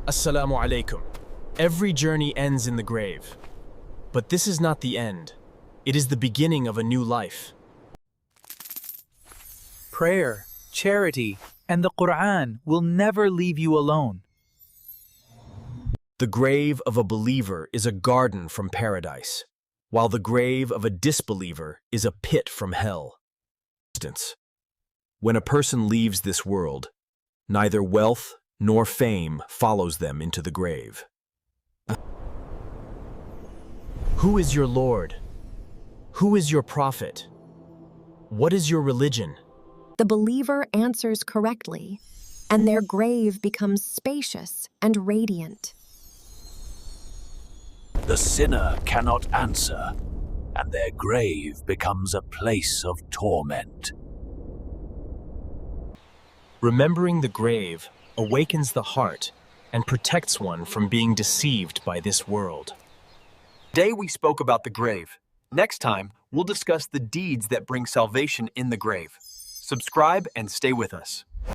Assalamu alaikum. Every journey ends in the grave. But this is not the end. It is the beginning of a new life. Prayer, charity, and the Quran will never leave you alone. The grave of a believer is a garden from paradise, while the grave of a disbeliever is a pit from hell. When a person leaves this world, neither wealth nor fame follows them into the grave. Who is your Lord? Who is your prophet? What is your religion? The believer answers correctly, and their grave becomes spacious and radiant. The sinner cannot answer, and their grave becomes a place of torment. Remembering the grave awakens the heart and protects one from being deceived by this world. Today we spoke about the grave. Next time, we'll discuss the deeds that bring salvation in the grave. Subscribe and stay with us.